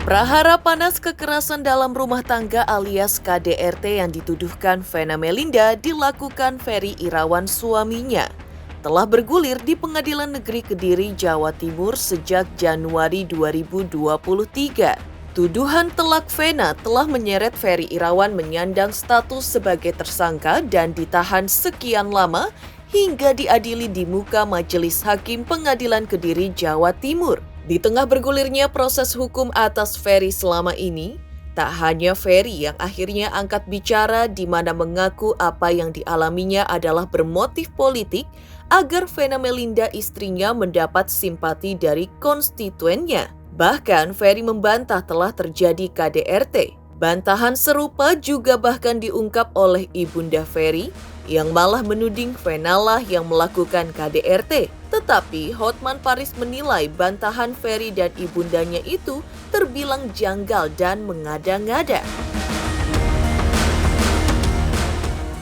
Prahara panas kekerasan dalam rumah tangga alias KDRT yang dituduhkan Vena Melinda dilakukan Ferry Irawan suaminya telah bergulir di Pengadilan Negeri Kediri, Jawa Timur sejak Januari 2023. Tuduhan telak Vena telah menyeret Ferry Irawan menyandang status sebagai tersangka dan ditahan sekian lama hingga diadili di muka Majelis Hakim Pengadilan Kediri, Jawa Timur. Di tengah bergulirnya proses hukum atas Ferry selama ini, tak hanya Ferry yang akhirnya angkat bicara di mana mengaku apa yang dialaminya adalah bermotif politik agar Vena Melinda istrinya mendapat simpati dari konstituennya. Bahkan Ferry membantah telah terjadi KDRT. Bantahan serupa juga bahkan diungkap oleh ibunda Ferry yang malah menuding Vena lah yang melakukan KDRT. Tetapi Hotman Paris menilai bantahan Ferry dan ibundanya itu terbilang janggal dan mengada-ngada.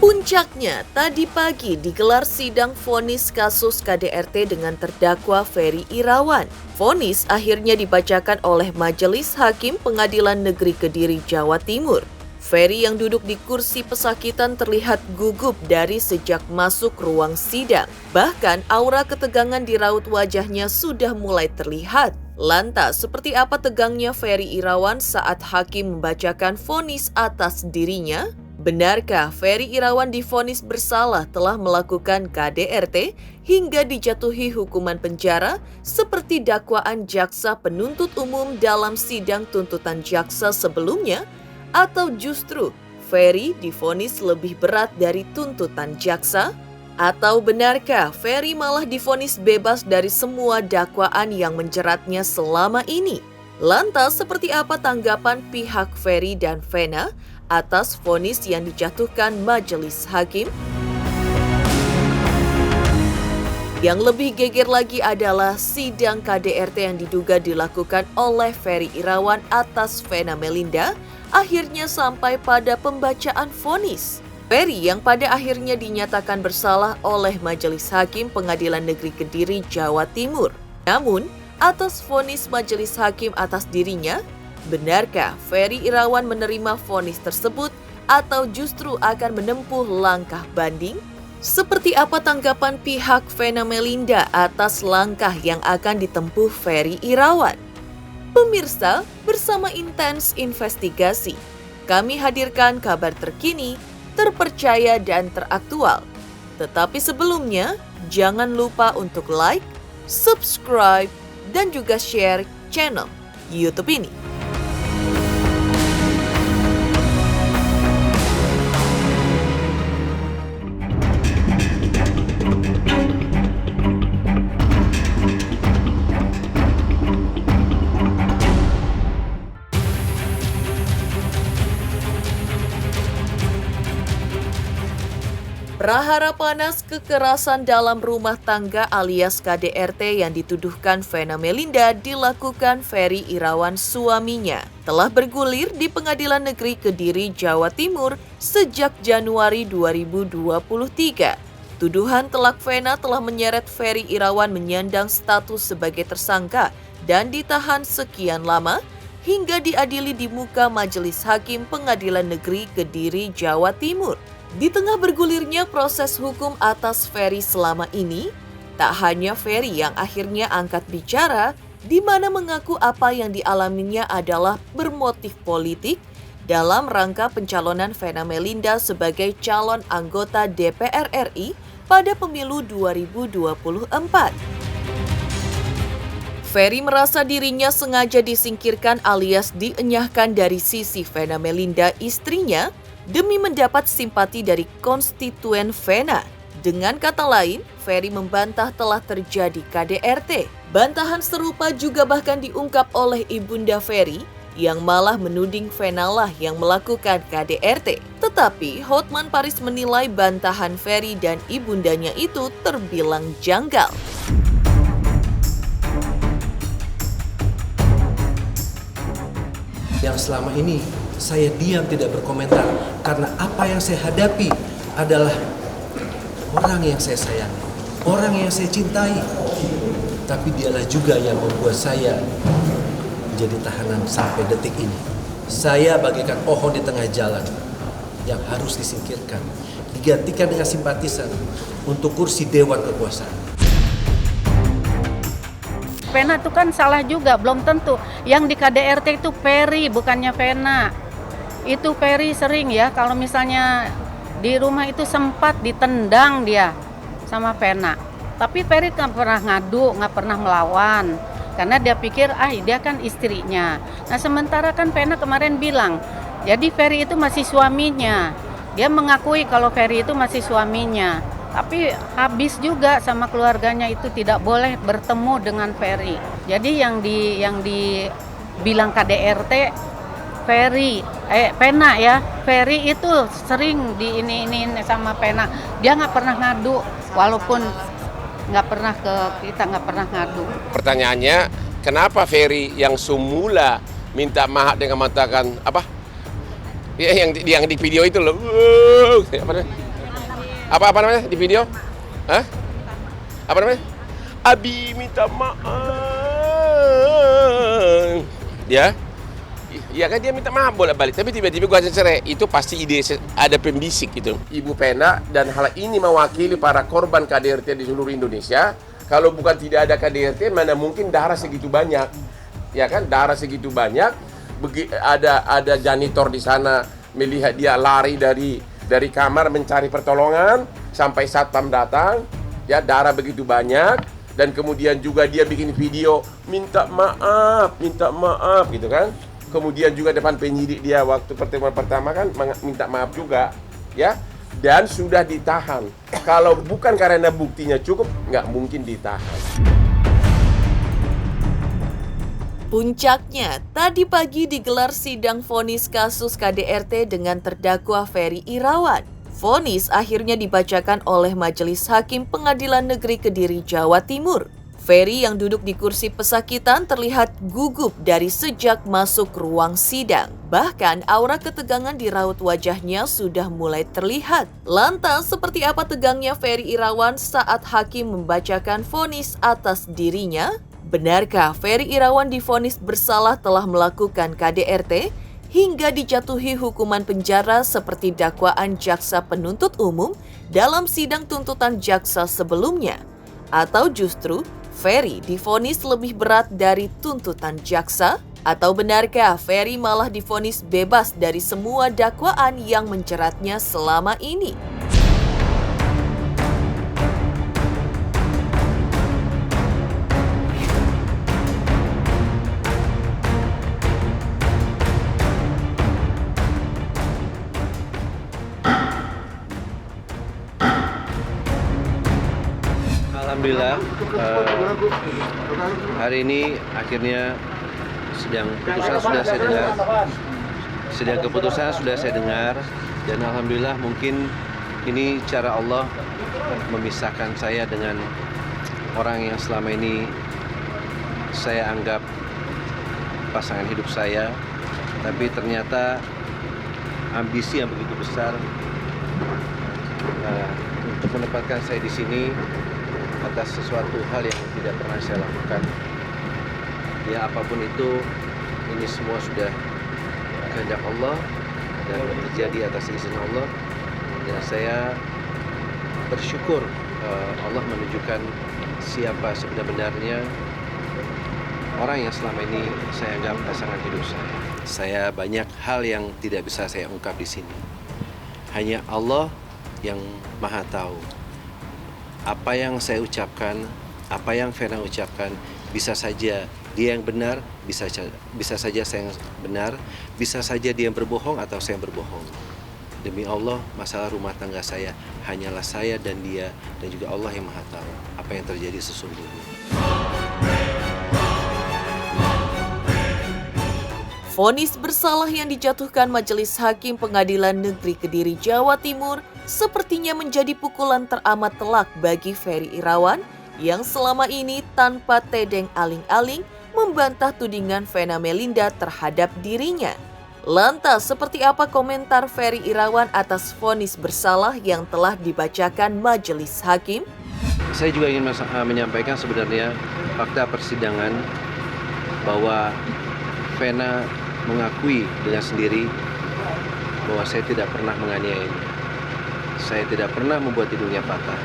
Puncaknya, tadi pagi digelar sidang vonis kasus KDRT dengan terdakwa Ferry Irawan. Vonis akhirnya dibacakan oleh Majelis Hakim Pengadilan Negeri Kediri, Jawa Timur. Ferry yang duduk di kursi pesakitan terlihat gugup dari sejak masuk ruang sidang. Bahkan aura ketegangan di raut wajahnya sudah mulai terlihat. Lantas, seperti apa tegangnya Ferry Irawan saat hakim membacakan vonis atas dirinya? Benarkah Ferry Irawan divonis bersalah telah melakukan KDRT hingga dijatuhi hukuman penjara seperti dakwaan jaksa penuntut umum dalam sidang tuntutan jaksa sebelumnya? Atau justru Ferry divonis lebih berat dari tuntutan jaksa? Atau benarkah Ferry malah divonis bebas dari semua dakwaan yang menjeratnya selama ini? Lantas seperti apa tanggapan pihak Ferry dan Vena atas vonis yang dijatuhkan Majelis Hakim? Yang lebih geger lagi adalah sidang KDRT yang diduga dilakukan oleh Ferry Irawan atas Vena Melinda akhirnya sampai pada pembacaan vonis. Ferry yang pada akhirnya dinyatakan bersalah oleh Majelis Hakim Pengadilan Negeri Kediri, Jawa Timur. Namun, atas vonis Majelis Hakim atas dirinya, benarkah Ferry Irawan menerima vonis tersebut atau justru akan menempuh langkah banding? Seperti apa tanggapan pihak Vena Melinda atas langkah yang akan ditempuh Ferry Irawan? Pemirsa, bersama Intens Investigasi, kami hadirkan kabar terkini, terpercaya dan teraktual. Tetapi sebelumnya, jangan lupa untuk like, subscribe, dan juga share channel YouTube ini. Prahara panas kekerasan dalam rumah tangga alias KDRT yang dituduhkan Vena Melinda dilakukan Ferry Irawan suaminya telah bergulir di Pengadilan Negeri Kediri, Jawa Timur sejak Januari 2023. Tuduhan telak Vena telah menyeret Ferry Irawan menyandang status sebagai tersangka dan ditahan sekian lama hingga diadili di muka Majelis Hakim Pengadilan Negeri Kediri, Jawa Timur. Di tengah bergulirnya proses hukum atas Ferry selama ini, tak hanya Ferry yang akhirnya angkat bicara, di mana mengaku apa yang dialaminya adalah bermotif politik dalam rangka pencalonan Vena Melinda sebagai calon anggota DPR RI pada pemilu 2024. Ferry merasa dirinya sengaja disingkirkan alias dienyahkan dari sisi Vena Melinda istrinya demi mendapat simpati dari konstituen Vena. Dengan kata lain, Ferry membantah telah terjadi KDRT. Bantahan serupa juga bahkan diungkap oleh ibunda Ferry yang malah menuding Vena lah yang melakukan KDRT. Tetapi Hotman Paris menilai bantahan Ferry dan ibundanya itu terbilang janggal. Yang selama ini saya diam tidak berkomentar karena apa yang saya hadapi adalah orang yang saya sayangi, orang yang saya cintai. Tapi dialah juga yang membuat saya menjadi tahanan sampai detik ini. Saya bagaikan pohon di tengah jalan yang harus disingkirkan, digantikan dengan simpatisan untuk kursi dewan kekuasaan. Vena itu kan salah juga, belum tentu. Yang di KDRT itu Ferry, bukannya Vena. Itu Ferry sering ya, kalau misalnya di rumah itu sempat ditendang dia sama Vena. Tapi Ferry nggak pernah ngadu, nggak pernah melawan. Karena dia pikir, dia kan istrinya. Nah sementara kan Vena kemarin bilang, jadi Ferry itu masih suaminya. Dia mengakui kalau Ferry itu masih suaminya. Tapi habis juga sama keluarganya itu tidak boleh bertemu dengan Ferry. Jadi yang dibilang KDRT Vena ya, Ferry itu sering ini sama Vena. Dia nggak pernah ngadu, walaupun kita nggak pernah ngadu. Pertanyaannya, kenapa Ferry yang semula minta maaf dengan mengatakan apa? Ya, yang di video itu loh. Apa namanya di video? Hah? Apa namanya? Abi minta maaf. Ya? Iya kan dia minta maaf bolak-balik, tapi tiba-tiba gua cerai. Itu pasti ide ada pembisik gitu. Ibu Vena dan hal ini mewakili para korban KDRT di seluruh Indonesia. Kalau bukan tidak ada KDRT, mana mungkin darah segitu banyak. Ya kan? Darah segitu banyak. Ada janitor di sana melihat dia lari dari kamar mencari pertolongan sampai satpam datang, ya darah begitu banyak, dan kemudian juga dia bikin video minta maaf gitu kan. Kemudian juga depan penyidik dia waktu pertemuan pertama kan minta maaf juga, ya, dan sudah ditahan. Kalau bukan karena buktinya cukup, nggak mungkin ditahan. Puncaknya, tadi pagi digelar sidang vonis kasus KDRT dengan terdakwa Ferry Irawan. Vonis akhirnya dibacakan oleh Majelis Hakim Pengadilan Negeri Kediri, Jawa Timur. Ferry yang duduk di kursi pesakitan terlihat gugup dari sejak masuk ruang sidang. Bahkan aura ketegangan di raut wajahnya sudah mulai terlihat. Lantas, seperti apa tegangnya Ferry Irawan saat hakim membacakan vonis atas dirinya? Benarkah Ferry Irawan divonis bersalah telah melakukan KDRT hingga dijatuhi hukuman penjara seperti dakwaan jaksa penuntut umum dalam sidang tuntutan jaksa sebelumnya? Atau justru Ferry divonis lebih berat dari tuntutan jaksa? Atau benarkah Ferry malah divonis bebas dari semua dakwaan yang menjeratnya selama ini? Alhamdulillah, hari ini akhirnya sidang keputusan sudah saya dengar, dan alhamdulillah mungkin ini cara Allah memisahkan saya dengan orang yang selama ini saya anggap pasangan hidup saya, tapi ternyata ambisi yang begitu besar untuk menempatkan saya di sini atas sesuatu hal yang tidak pernah saya lakukan. Ya apapun itu, ini semua sudah kehendak Allah dan terjadi atas izin Allah. Dan saya bersyukur Allah menunjukkan siapa sebenarnya orang yang selama ini saya anggap pasangan hidup saya. Saya banyak hal yang tidak bisa saya ungkap di sini. Hanya Allah yang Maha Tahu. Apa yang saya ucapkan, apa yang Vena ucapkan, bisa saja dia yang benar, bisa saja saya yang benar, bisa saja dia yang berbohong atau saya yang berbohong. Demi Allah, masalah rumah tangga saya hanyalah saya dan dia, dan juga Allah yang Maha Tahu apa yang terjadi sesungguhnya. Vonis bersalah yang dijatuhkan Majelis Hakim Pengadilan Negeri Kediri, Jawa Timur sepertinya menjadi pukulan teramat telak bagi Ferry Irawan yang selama ini tanpa tedeng aling-aling membantah tudingan Vena Melinda terhadap dirinya. Lantas, seperti apa komentar Ferry Irawan atas vonis bersalah yang telah dibacakan Majelis Hakim? Saya juga ingin menyampaikan sebenarnya fakta persidangan bahwa Vena mengakui dengan sendiri bahwa saya tidak pernah menganiayanya. Saya tidak pernah membuat hidungnya patah,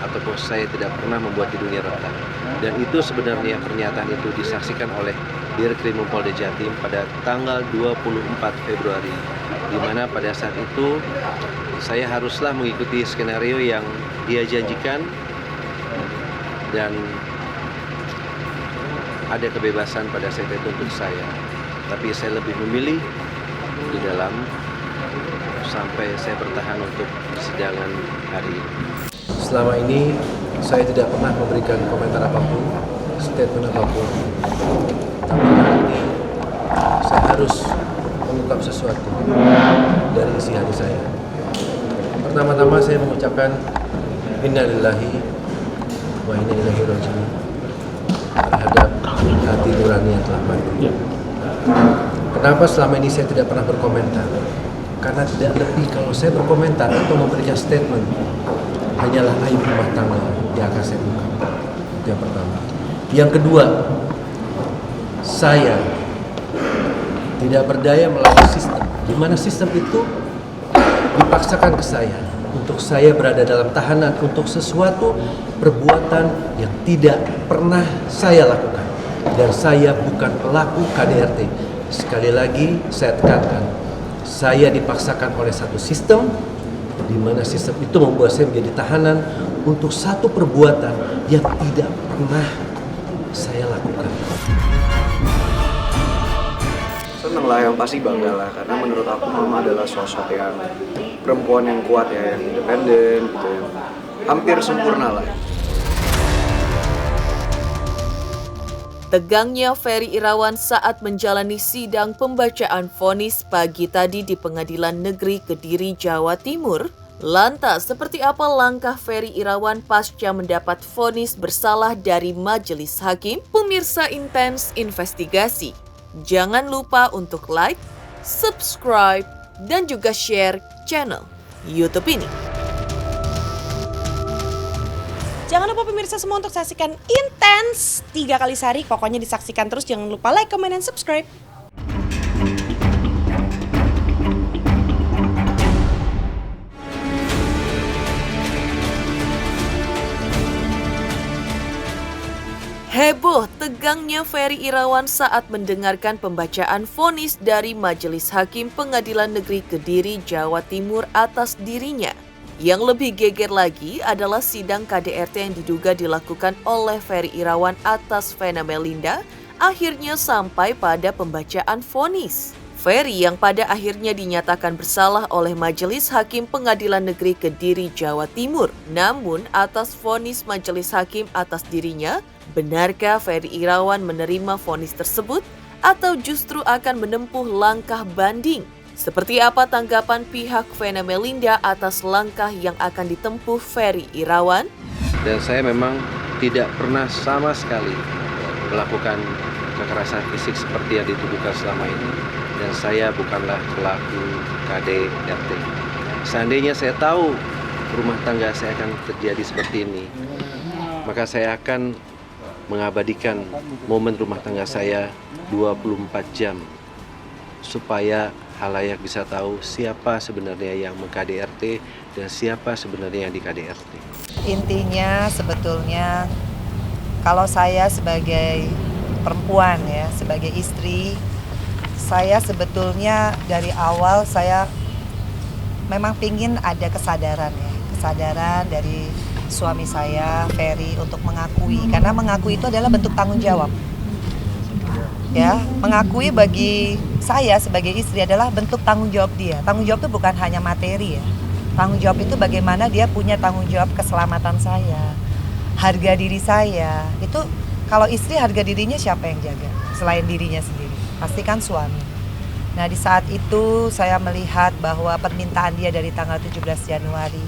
ataupun saya tidak pernah membuat hidungnya retak. Dan itu sebenarnya pernyataan itu disaksikan oleh Dirkrim Polda Jatim pada tanggal 24 Februari, di mana pada saat itu saya haruslah mengikuti skenario yang dia janjikan dan ada kebebasan pada saat itu untuk saya. Tapi saya lebih memilih di dalam sampai saya bertahan untuk persidangan hari ini. Selama ini saya tidak pernah memberikan komentar apapun, statement apapun. Tapi kali ini saya harus mengungkap sesuatu dari isi hati saya. Pertama-tama saya mengucapkan innalillahi wa inna ilaihi raji'un terhadap hati nurani yang telah mati. Kenapa selama ini saya tidak pernah berkomentar? Karena tidak lebih kalau saya berkomentar atau memberikan statement hanyalah aib rumah tangga yang akan saya ungkap. Yang pertama. Yang kedua, saya tidak berdaya melawan sistem, di mana sistem itu dipaksakan ke saya untuk saya berada dalam tahanan untuk sesuatu perbuatan yang tidak pernah saya lakukan, dan saya bukan pelaku KDRT. Sekali lagi saya tekankan, saya dipaksakan oleh satu sistem, di mana sistem itu membuat saya menjadi tahanan untuk satu perbuatan yang tidak pernah saya lakukan. Seneng lah, yang pasti bangga lah, karena menurut aku Mama adalah sosok yang perempuan yang kuat ya, yang independen gitu ya, hampir sempurna lah. Tegangnya Ferry Irawan saat menjalani sidang pembacaan vonis pagi tadi di Pengadilan Negeri Kediri, Jawa Timur. Lantas, seperti apa langkah Ferry Irawan pasca mendapat vonis bersalah dari majelis hakim? Pemirsa Intens Investigasi, jangan lupa untuk like, subscribe, dan juga share channel YouTube ini. Jangan lupa pemirsa semua untuk saksikan Intens 3 kali sehari. Pokoknya disaksikan terus, jangan lupa like, comment, dan subscribe. Heboh tegangnya Ferry Irawan saat mendengarkan pembacaan vonis dari Majelis Hakim Pengadilan Negeri Kediri, Jawa Timur atas dirinya. Yang lebih geger lagi adalah sidang KDRT yang diduga dilakukan oleh Ferry Irawan atas Vena Melinda akhirnya sampai pada pembacaan vonis. Ferry yang pada akhirnya dinyatakan bersalah oleh Majelis Hakim Pengadilan Negeri Kediri, Jawa Timur. Namun atas vonis Majelis Hakim atas dirinya, benarkah Ferry Irawan menerima vonis tersebut atau justru akan menempuh langkah banding? Seperti apa tanggapan pihak Vena Melinda atas langkah yang akan ditempuh Ferry Irawan? Dan saya memang tidak pernah sama sekali melakukan kekerasan fisik seperti yang dituduhkan selama ini. Dan saya bukanlah pelaku KDRT. Seandainya saya tahu rumah tangga saya akan terjadi seperti ini, maka saya akan mengabadikan momen rumah tangga saya 24 jam supaya halayak bisa tahu siapa sebenarnya yang meng-KDRT dan siapa sebenarnya yang di KDRT. Intinya sebetulnya kalau saya sebagai perempuan ya, sebagai istri, saya sebetulnya dari awal saya memang pingin ada kesadaran ya, kesadaran dari suami saya, Ferry, untuk mengakui, karena mengakui itu adalah bentuk tanggung jawab. Ya, mengakui bagi saya sebagai istri adalah bentuk tanggung jawab dia. Tanggung jawab itu bukan hanya materi ya. Tanggung jawab itu bagaimana dia punya tanggung jawab keselamatan saya, harga diri saya. Itu kalau istri harga dirinya siapa yang jaga selain dirinya sendiri? Pastikan suami. Nah, di saat itu saya melihat bahwa permintaan dia dari tanggal 17 Januari,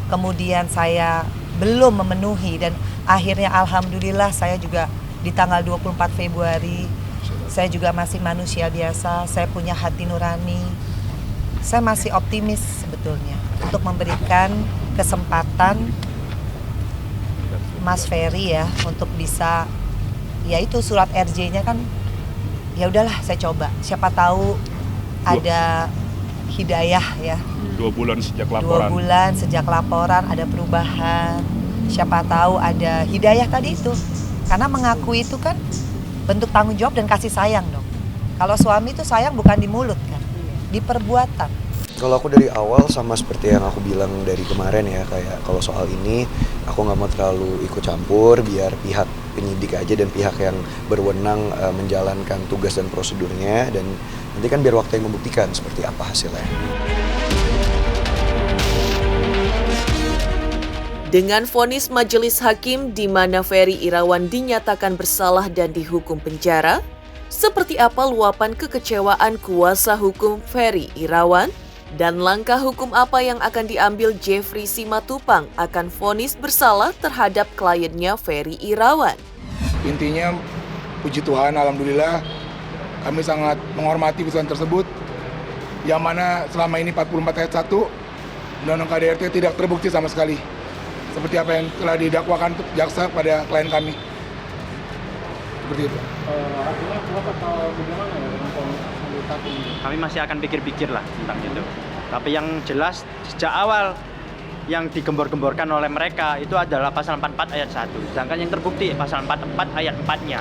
kemudian saya belum memenuhi dan akhirnya alhamdulillah saya juga di tanggal 24 Februari saya juga masih manusia biasa, saya punya hati nurani. Saya masih optimis sebetulnya untuk memberikan kesempatan Mas Ferry ya untuk bisa, yaitu surat RJ-nya kan ya udahlah saya coba. Siapa tahu ada hidayah ya. 2 bulan sejak 2 laporan. bulan sejak laporan ada perubahan. Siapa tahu ada hidayah tadi itu. Karena mengakui itu kan bentuk tanggung jawab dan kasih sayang dong. Kalau suami itu sayang bukan di mulut kan, di perbuatan. Kalau aku dari awal sama seperti yang aku bilang dari kemarin ya, kayak kalau soal ini aku nggak mau terlalu ikut campur, biar pihak penyidik aja dan pihak yang berwenang menjalankan tugas dan prosedurnya, dan nanti kan biar waktu yang membuktikan seperti apa hasilnya. Dengan vonis majelis hakim di mana Ferry Irawan dinyatakan bersalah dan dihukum penjara, seperti apa luapan kekecewaan kuasa hukum Ferry Irawan? Dan langkah hukum apa yang akan diambil Jeffrey Simatupang akan vonis bersalah terhadap kliennya Ferry Irawan? Intinya, puji Tuhan, alhamdulillah, kami sangat menghormati putusan tersebut, yang mana selama ini 44 ayat 1 Undang-Undang KDRT tidak terbukti sama sekali, seperti apa yang telah didakwakan jaksa pada klien kami. Seperti itu. Artinya kuat atau bagaimana ya dengan kami masih akan pikir-pikir lah tentang itu. Tapi yang jelas sejak awal yang digembor-gemborkan oleh mereka itu adalah pasal 44 ayat 1. Sedangkan yang terbukti pasal 44 ayat 4-nya.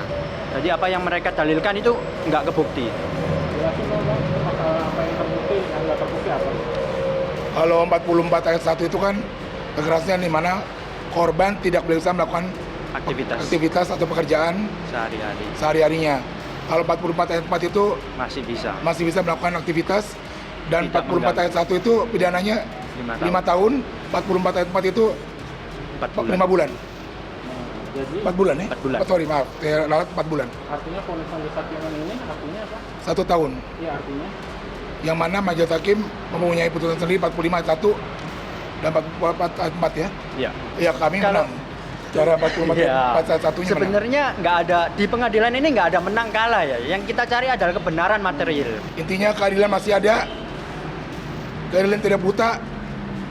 Jadi apa yang mereka dalilkan itu nggak kebukti. pasal apa yang terbukti, yang nggak terbukti apa? Kalau 44 ayat 1 itu kan kekerasan di mana korban tidak bisa melakukan aktivitas atau pekerjaan sehari-harinya. Kalau 44 ayat 4 itu masih bisa melakukan aktivitas, dan tidak 44 ayat 1 itu pidananya 5 tahun, 44 ayat 4 itu 5 bulan. Jadi 4 bulan ya? 4 bulan. Sorry, maaf, saya lalat 4 bulan. artinya vonis majelis hakim ini artinya apa? 1 tahun. Iya, artinya Yang mana majelis hakim mempunyai putusan sendiri 45 ayat 1 dan 44 ayat 4 ya? Iya. Ya, kami menang. Cara 44 ayat 1-nya menang. Sebenarnya nggak ada di pengadilan ini nggak ada menang kalah ya. Yang kita cari adalah kebenaran material. Intinya keadilan masih ada, keadilan tidak buta,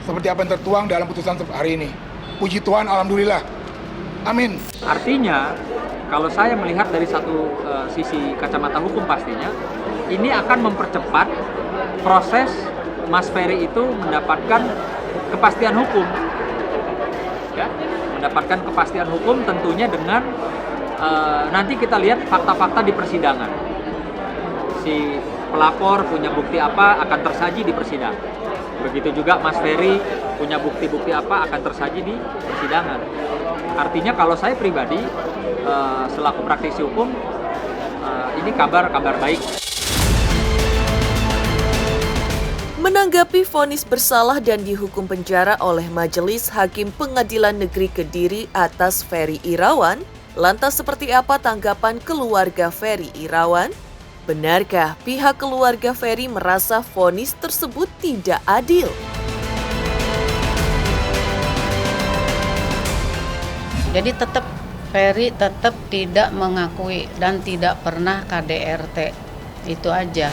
seperti apa yang tertuang dalam putusan hari ini. Puji Tuhan, alhamdulillah. Amin. Artinya, kalau saya melihat dari satu sisi kacamata hukum pastinya, ini akan mempercepat proses Mas Ferry itu mendapatkan kepastian hukum. Ya, mendapatkan kepastian hukum tentunya dengan nanti kita lihat fakta-fakta di persidangan. Si pelapor punya bukti apa akan tersaji di persidangan. Begitu juga Mas Ferry punya bukti-bukti apa akan tersaji di persidangan. Artinya kalau saya pribadi selaku praktisi hukum ini kabar baik. Menanggapi vonis bersalah dan dihukum penjara oleh Majelis Hakim Pengadilan Negeri Kediri atas Ferry Irawan, lantas seperti apa tanggapan keluarga Ferry Irawan? Benarkah pihak keluarga Ferry merasa vonis tersebut tidak adil? Jadi Ferry tetap tidak mengakui dan tidak pernah KDRT. Itu aja.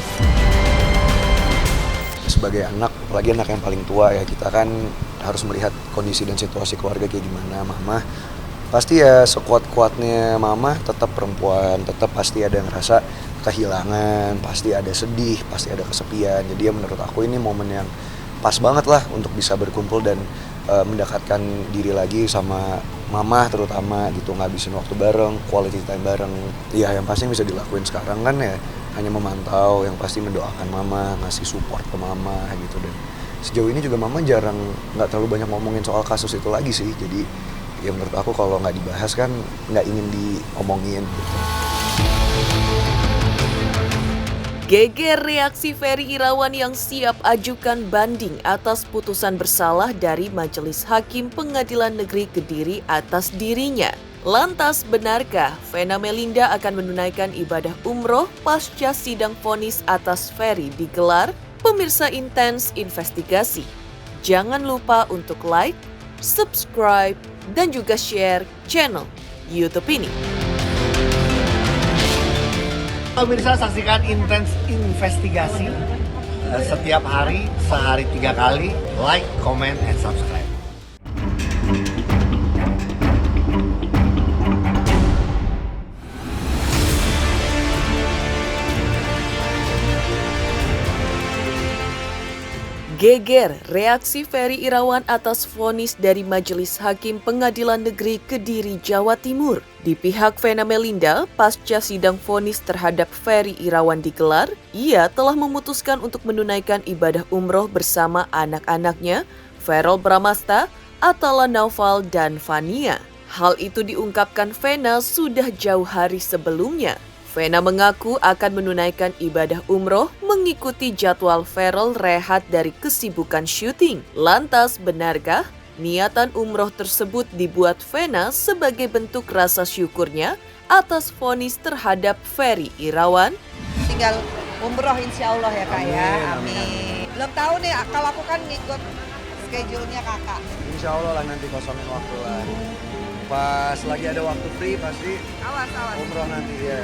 Sebagai anak, apalagi anak yang paling tua ya, kita kan harus melihat kondisi dan situasi keluarga kayak gimana. Mama pasti ya sekuat-kuatnya mama, tetap perempuan, tetap pasti ada ngerasa kehilangan, pasti ada sedih, pasti ada kesepian. Jadi ya menurut aku ini momen yang pas banget lah untuk bisa berkumpul dan mendekatkan diri lagi sama mama terutama gitu, ngabisin waktu bareng, quality time bareng. Ya yang pasti bisa dilakuin sekarang kan ya hanya memantau, yang pasti mendoakan mama, ngasih support ke mama gitu. Dan sejauh ini juga mama jarang, nggak terlalu banyak ngomongin soal kasus itu lagi sih. Jadi ya menurut aku kalau nggak dibahas kan nggak ingin diomongin gitu. Geger reaksi Ferry Irawan yang siap ajukan banding atas putusan bersalah dari Majelis Hakim Pengadilan Negeri Kediri atas dirinya. Lantas benarkah Vena Melinda akan menunaikan ibadah umroh pasca sidang vonis atas Ferry digelar? Pemirsa Intens Investigasi, jangan lupa untuk like, subscribe, dan juga share channel YouTube ini. Pemirsa, saksikan Intens Investigasi setiap hari, sehari 3 kali. Like, comment, and subscribe. Geger reaksi Ferry Irawan atas vonis dari Majelis Hakim Pengadilan Negeri Kediri, Jawa Timur. Di pihak Vena Melinda, pasca sidang vonis terhadap Ferry Irawan digelar, ia telah memutuskan untuk menunaikan ibadah umroh bersama anak-anaknya, Verrel Bramasta, Atala Naufal, dan Fania. Hal itu diungkapkan Vena sudah jauh hari sebelumnya. Vena mengaku akan menunaikan ibadah umroh mengikuti jadwal Verrel rehat dari kesibukan syuting. Lantas, benarkah niatan umroh tersebut dibuat Vena sebagai bentuk rasa syukurnya atas vonis terhadap Ferry Irawan? Tinggal umroh insya Allah ya Kak ya, amin. Belum tahu nih, kalau aku kan ngikut schedule-nya Kakak. Insya Allah lah nanti kosongin waktu lah. Pas lagi ada waktu free pasti Awas. umroh nanti ya.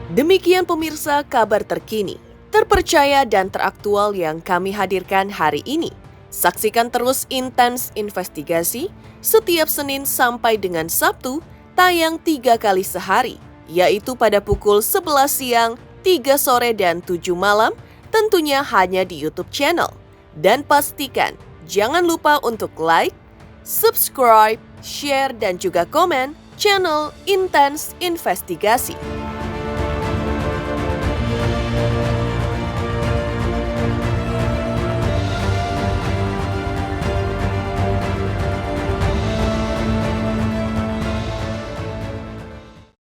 Demikian pemirsa kabar terkini, terpercaya dan teraktual yang kami hadirkan hari ini. Saksikan terus Intens Investigasi setiap Senin sampai dengan Sabtu, tayang 3 kali sehari, yaitu pada pukul 11 siang, 3 sore, dan 7 malam, tentunya hanya di YouTube channel. Dan pastikan, jangan lupa untuk like, subscribe, share, dan juga komen channel Intens Investigasi.